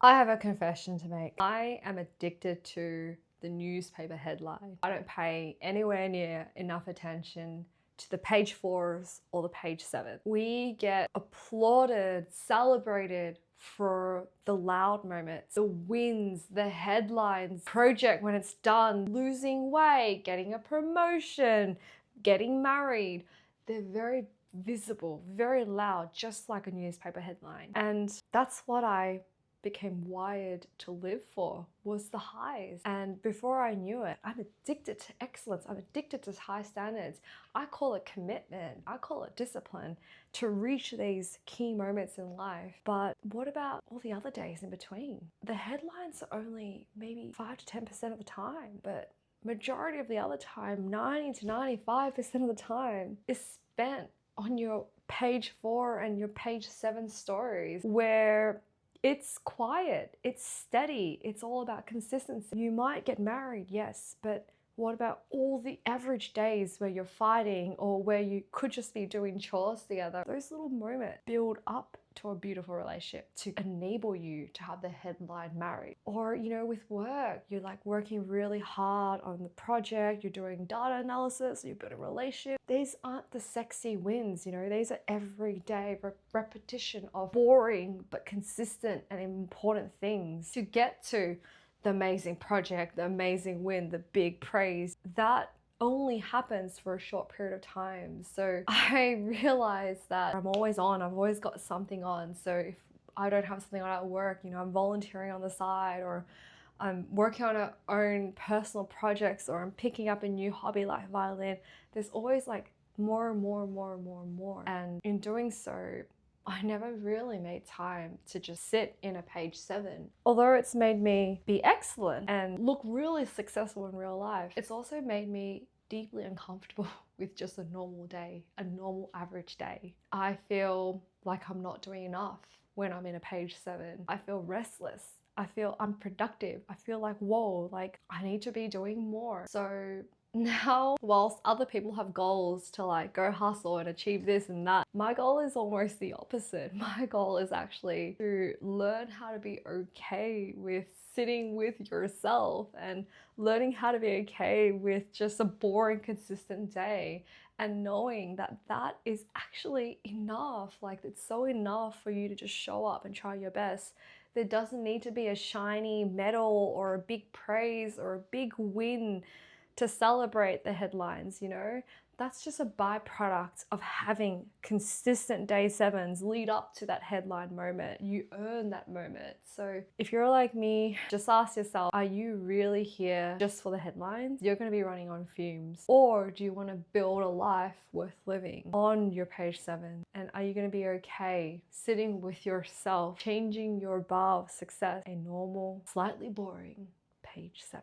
I have a confession to make. I am addicted to the newspaper headline. I don't pay anywhere near enough attention to the page fours or the page seven. We get applauded, celebrated for the loud moments, the wins, the headlines, project when it's done, losing weight, getting a promotion, getting married. They're very visible, very loud, just like a newspaper headline. And that's what I became wired to live for, was the highs. And before I knew it, I'm addicted to excellence. I'm addicted to high standards. I call it commitment. I call it discipline to reach these key moments in life. But what about all the other days in between? The headlines are only maybe 5 to 10% of the time, but majority of the other time, 90 to 95% of the time, is spent on your page 4 and your page 7 stories, where it's quiet, it's steady, it's all about consistency. You might get married, yes, but what about all the average days where you're fighting or where you could just be doing chores together? Those little moments build up to a beautiful relationship to enable you to have the headline married. Or, with work, you're like working really hard on the project, you're doing data analysis, you build a relationship. These aren't the sexy wins, these are everyday repetition of boring but consistent and important things to get to the amazing project, the amazing win, the big praise. That only happens for a short period of time. So I realized that I'm always on, I've always got something on. So if I don't have something on at work, I'm volunteering on the side, or I'm working on our own personal projects, or I'm picking up a new hobby like violin, there's always like more and more and more and more and more. And in doing so, I never really made time to just sit in a page 7. Although it's made me be excellent and look really successful in real life, it's also made me deeply uncomfortable with just a normal day, a normal average day. I feel like I'm not doing enough when I'm in a page 7. I feel restless. I feel unproductive. I feel like, whoa, like I need to be doing more. So now, whilst other people have goals to like go hustle and achieve this and that, my goal is almost the opposite. My goal is actually to learn how to be okay with sitting with yourself and learning how to be okay with just a boring, consistent day, and knowing that that is actually enough. Like, it's so enough for you to just show up and try your best. There doesn't need to be a shiny medal or a big praise or a big win to celebrate the headlines, That's just a byproduct of having consistent day 7s lead up to that headline moment. You earn that moment. So if you're like me, just ask yourself, are you really here just for the headlines? You're going to be running on fumes. Or do you want to build a life worth living on your page 7? And are you going to be okay sitting with yourself, changing your bar of success, a normal, slightly boring page 7?